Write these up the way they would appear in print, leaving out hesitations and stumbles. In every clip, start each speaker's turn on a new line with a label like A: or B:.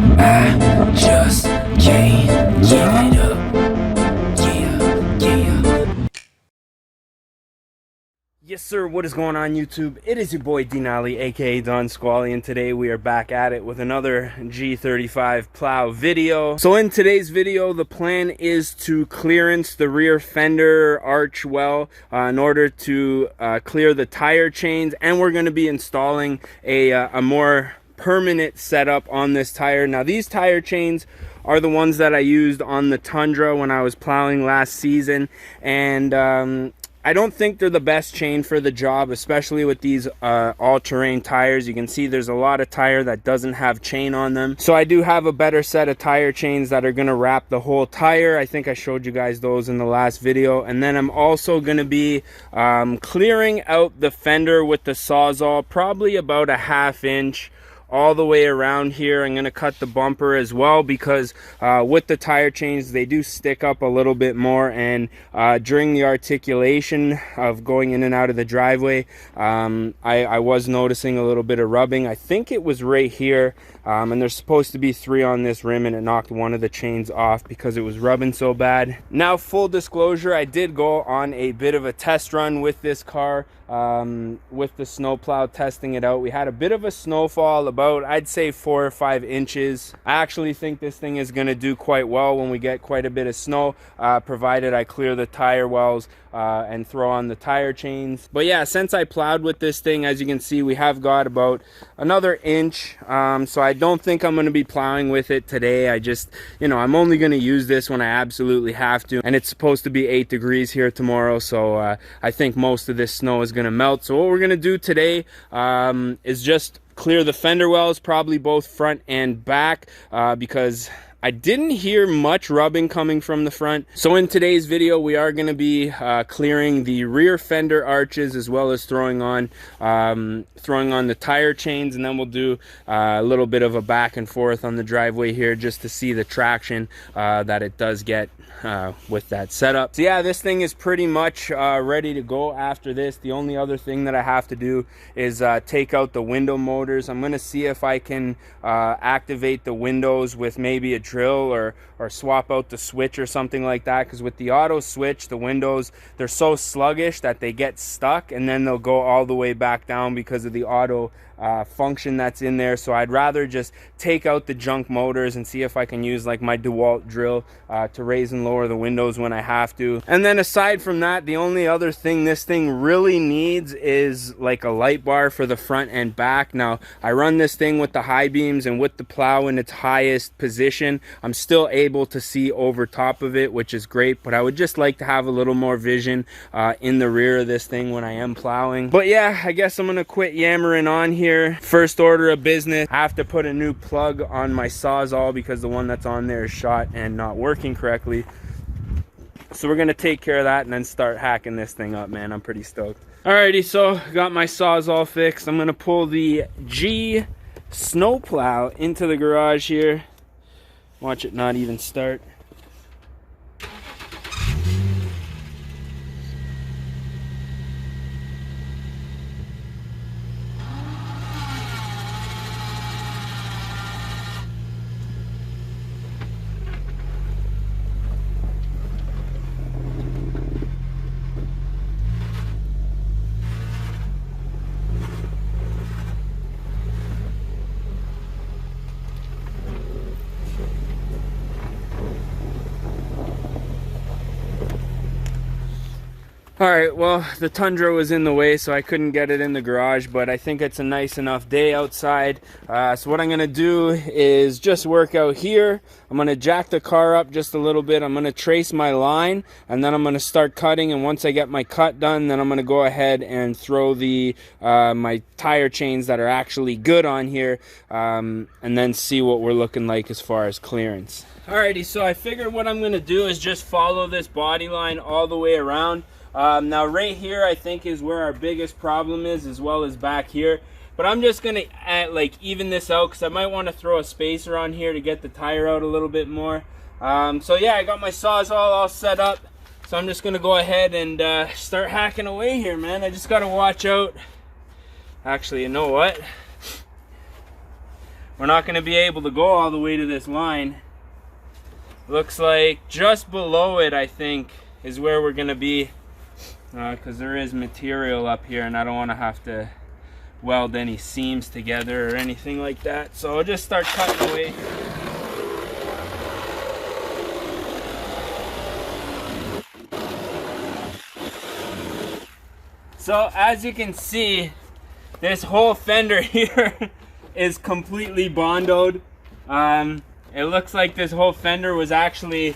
A: I just can't give it up. Yeah, yeah. Yes sir, what is going on YouTube? It is your boy Denali, aka Don Squally, and today we are back at it with another G35 plow video. So in today's video, the plan is to clearance the rear fender arch well in order to clear the tire chains, and we're going to be installing a more permanent setup on this tire. Now these tire chains are the ones that I used on the Tundra when I was plowing last season, and I don't think they're the best chain for the job, especially with these all-terrain tires. You can see there's a lot of tire that doesn't have chain on them. So I do have a better set of tire chains that are going to wrap the whole tire. I think I showed you guys those in the last video. And then I'm also going to be clearing out the fender with the Sawzall, probably about a 1/2 inch all the way around here. I'm going to cut the bumper as well because with the tire chains they do stick up a little bit more, and during the articulation of going in and out of the driveway I was noticing a little bit of rubbing. I think it was right here, and there's supposed to be 3 on this rim, and it knocked one of the chains off because it was rubbing so bad. Now full disclosure, I did go on a bit of a test run with this car with the snowplow, testing it out. We had a bit of a snowfall, about I'd say 4 or 5 inches. I actually think this thing is going to do quite well when we get quite a bit of snow, provided I clear the tire wells and throw on the tire chains. But yeah, since I plowed with this thing, as you can see, we have got about another inch, so I don't think I'm going to be plowing with it today. I just, you know, I'm only going to use this when I absolutely have to, and it's supposed to be 8 degrees here tomorrow, so I think most of this snow is going to melt. So what we're going to do today is just clear the fender wells, probably both front and back, because I didn't hear much rubbing coming from the front. So in today's video, we are going to be clearing the rear fender arches, as well as throwing on the tire chains, and then we'll do a little bit of a back and forth on the driveway here just to see the traction that it does get with that setup. So yeah, this thing is pretty much ready to go after this. The only other thing that I have to do is take out the window motors. I'm going to see if I can activate the windows with maybe a drill or swap out the switch or something like that, because with the auto switch, the windows, they're so sluggish that they get stuck and then they'll go all the way back down because of the auto function that's in there. So I'd rather just take out the junk motors and see if I can use like my DeWalt drill to raise and lower the windows when I have to. And then aside from that, the only other thing this thing really needs is like a light bar for the front and back. Now I run this thing with the high beams, and with the plow in its highest position, I'm still able to see over top of it, which is great, but I would just like to have a little more vision in the rear of this thing when I am plowing. But yeah, I guess I'm gonna quit yammering on here. First order of business, I have to put a new plug on my Sawzall because the one that's on there is shot and not working correctly. So we're gonna take care of that and then start hacking this thing up, man. I'm pretty stoked. Alrighty, so got my Sawzall fixed. I'm gonna pull the G snowplow into the garage here. Watch it not even start. Alright, well, the Tundra was in the way, so I couldn't get it in the garage, but I think it's a nice enough day outside. So what I'm going to do is just work out here. I'm going to jack the car up just a little bit. I'm going to trace my line, and then I'm going to start cutting, and once I get my cut done, then I'm going to go ahead and throw the my tire chains that are actually good on here, and then see what we're looking like as far as clearance. Alrighty, so I figured what I'm going to do is just follow this body line all the way around. Now right here I think is where our biggest problem is, as well as back here. But I'm just going to like even this out, because I might want to throw a spacer on here to get the tire out a little bit more. So yeah, I got my Sawzall all set up. So I'm just going to go ahead and start hacking away here, man. I just got to watch out. Actually, you know what? we're not going to be able to go all the way to this line. Looks like just below it, I think, is where we're going to be, because there is material up here and I don't want to have to weld any seams together or anything like that. So I'll just start cutting away. So as you can see, this whole fender here is completely bondoed. It looks like this whole fender was actually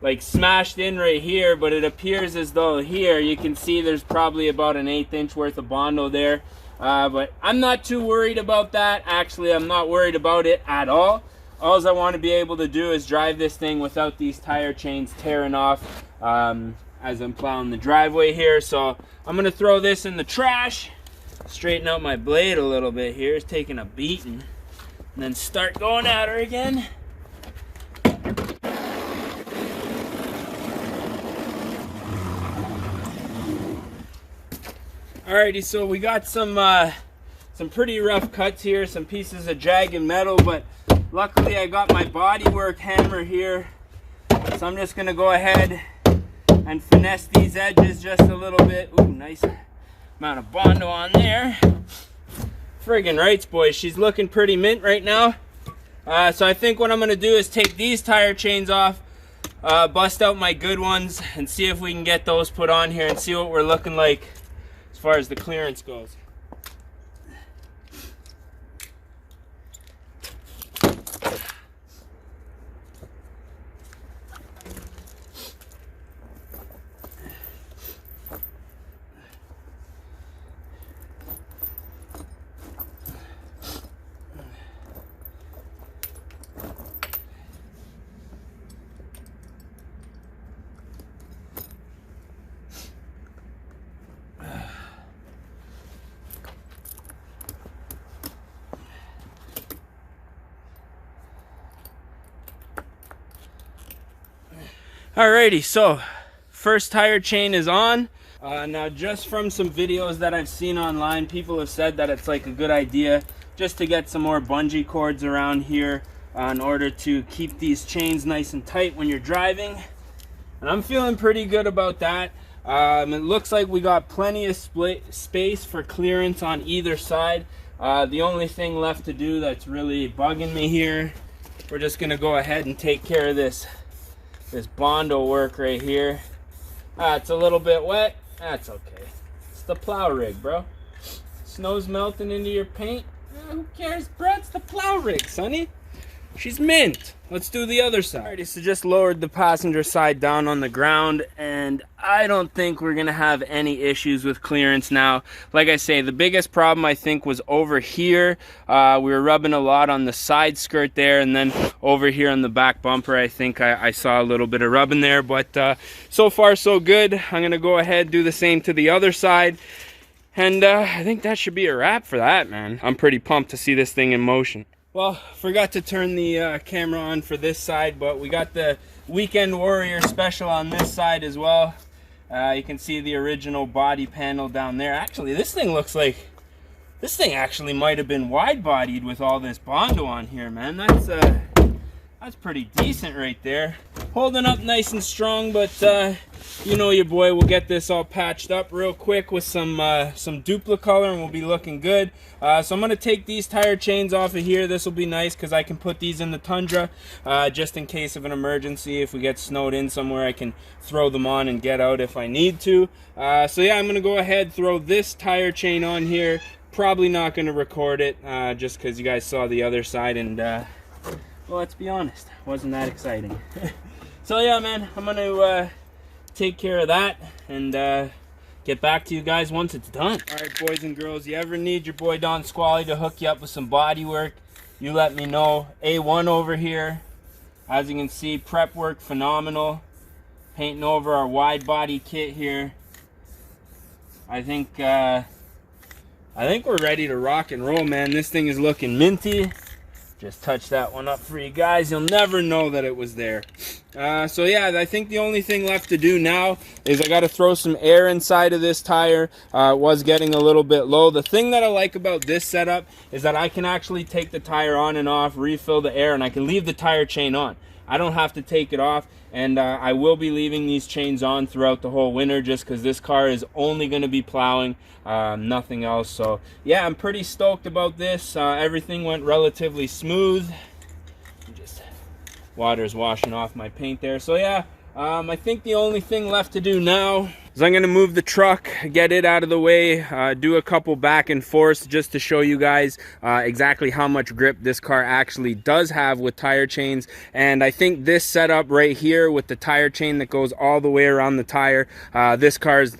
A: like smashed in right here, but it appears as though here you can see there's probably about an 1/8 inch worth of bondo there. But I'm not too worried about that. Actually, I'm not worried about it at all. All I want to be able to do is drive this thing without these tire chains tearing off as I'm plowing the driveway here. So I'm gonna throw this in the trash, straighten out my blade a little bit here. It's taking a beating. And then start going at her again. Alrighty, so we got some pretty rough cuts here, some pieces of jagged metal, but luckily I got my bodywork hammer here. So I'm just gonna go ahead and finesse these edges just a little bit. Ooh, nice amount of bondo on there. Friggin' rights, boys, she's looking pretty mint right now. So I think what I'm gonna do is take these tire chains off, bust out my good ones, and see if we can get those put on here and see what we're looking like as far as the clearance goes. Alrighty, so first tire chain is on. Now just from some videos that I've seen online, people have said that it's like a good idea just to get some more bungee cords around here in order to keep these chains nice and tight when you're driving. And I'm feeling pretty good about that. It looks like we got plenty of space for clearance on either side. The only thing left to do that's really bugging me here, we're just gonna go ahead and take care of this bondo work right here. It's a little bit wet. That's okay. It's the plow rig, bro. Snow's melting into your paint. Who cares, bro? It's the plow rig, sonny. She's mint. Let's do the other side. Alrighty, so just lowered the passenger side down on the ground, and I don't think we're gonna have any issues with clearance now. Like I say, the biggest problem I think was over here. We were rubbing a lot on the side skirt there, and then over here on the back bumper, I think I saw a little bit of rubbing there, but so far so good. I'm gonna go ahead, do the same to the other side, and I think that should be a wrap for that, man. I'm pretty pumped to see this thing in motion. Well, forgot to turn the camera on for this side, but we got the Weekend Warrior special on this side as well. You can see the original body panel down there. Actually, this thing looks like, this thing actually might have been wide-bodied with all this bondo on here, man. That's pretty decent right there. Holding up nice and strong, but you know your boy will get this all patched up real quick with some duplicolor, and we'll be looking good. So I'm gonna take these tire chains off of here. This will be nice because I can put these in the Tundra just in case of an emergency. If we get snowed in somewhere, I can throw them on and get out if I need to. So yeah, I'm gonna go ahead, throw this tire chain on here. Probably not gonna record it just because you guys saw the other side, and well, let's be honest, wasn't that exciting. So yeah, man, I'm gonna take care of that and get back to you guys once it's done. All right, boys and girls, you ever need your boy Don Squally to hook you up with some body work, you let me know. A1 over here. As you can see, prep work phenomenal. Painting over our wide body kit here. I think we're ready to rock and roll, man. This thing is looking minty. Just touch that one up for you guys. You'll never know that it was there. So yeah, I think the only thing left to do now is I got to throw some air inside of this tire. It was getting a little bit low. The thing that I like about this setup is that I can actually take the tire on and off, refill the air, and I can leave the tire chain on. I don't have to take it off, and I will be leaving these chains on throughout the whole winter just because this car is only going to be plowing, nothing else. So yeah, I'm pretty stoked about this. Everything went relatively smooth. Just water's washing off my paint there. So yeah, I think the only thing left to do now is I'm going to move the truck, get it out of the way, do a couple back and forths just to show you guys exactly how much grip this car actually does have with tire chains. And I think this setup right here with the tire chain that goes all the way around the tire, this car's,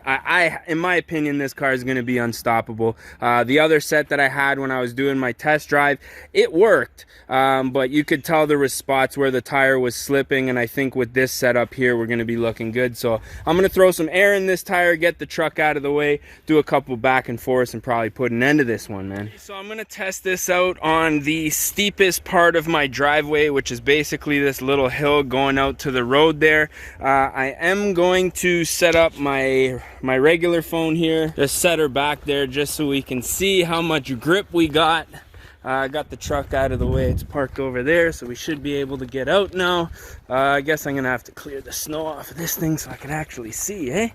A: in my opinion, this car is going to be unstoppable. The other set that I had when I was doing my test drive, it worked, but you could tell there was spots where the tire was slipping, and I think with this setup here, we're going to be looking good. So I'm going to throw some air in this tire, get the truck out of the way, do a couple back and forths, and probably put an end to this one, man. So I'm gonna test this out on the steepest part of my driveway, which is basically this little hill going out to the road there. I am going to set up my regular phone here, just set her back there just so we can see how much grip we got. I got the truck out of the way. It's parked over there, so we should be able to get out now. I guess I'm gonna have to clear the snow off of this thing so I can actually see, eh?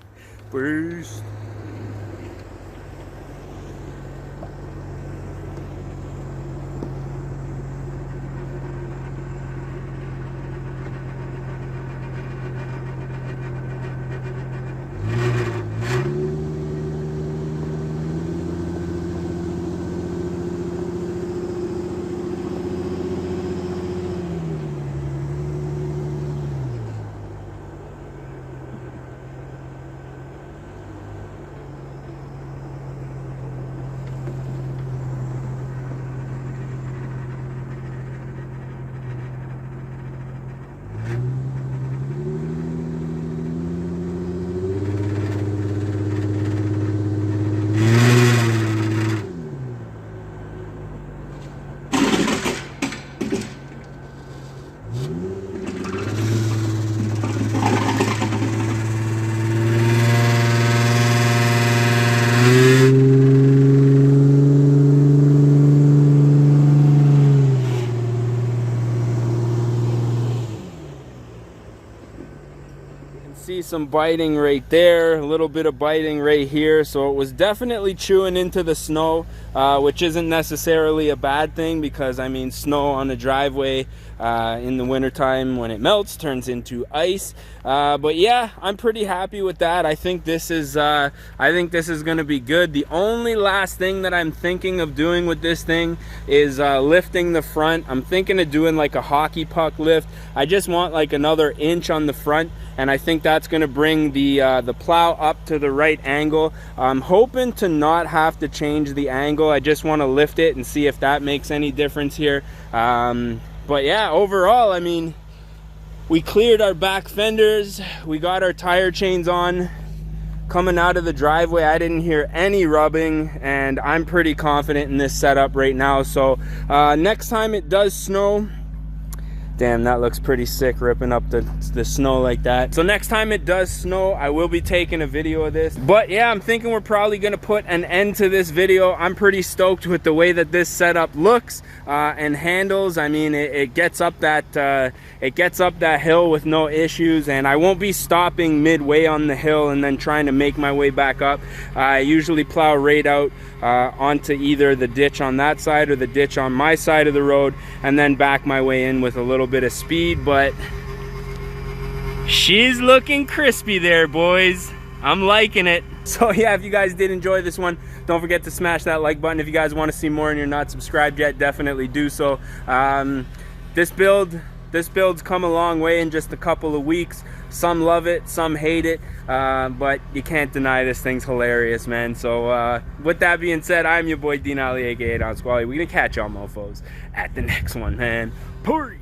A: First. See some biting right there, a little bit of biting right here, so it was definitely chewing into the snow, which isn't necessarily a bad thing because I mean snow on the driveway in the wintertime when it melts turns into ice. But yeah, I'm pretty happy with that. I think this is gonna be good. The only last thing that I'm thinking of doing with this thing is lifting the front. I'm thinking of doing like a hockey puck lift. I just want like another inch on the front, and I think that's going to bring the plow up to the right angle. I'm hoping to not have to change the angle. I just want to lift it and see if that makes any difference here. But yeah, overall, I mean, we cleared our back fenders, we got our tire chains on. Coming out of the driveway, I didn't hear any rubbing, and I'm pretty confident in this setup right now. So next time it does snow, damn, that looks pretty sick, ripping up the snow like that. So next time it does snow, I will be taking a video of this. But yeah, I'm thinking we're probably gonna put an end to this video. I'm pretty stoked with the way that this setup looks and handles. I mean, it gets up that hill with no issues, and I won't be stopping midway on the hill and then trying to make my way back up. I usually plow right out onto either the ditch on that side or the ditch on my side of the road, and then back my way in with a little bit of speed. But she's looking crispy there, boys. I'm liking it. So yeah, if you guys did enjoy this one, don't forget to smash that like button. If you guys want to see more and you're not subscribed yet, definitely do so. This build's come a long way in just a couple of weeks. Some love it, some hate it, but you can't deny this thing's hilarious, man. So with that being said, I'm your boy Denali, aka Don Squally. We're gonna catch y'all mofos at the next one, man. Peace.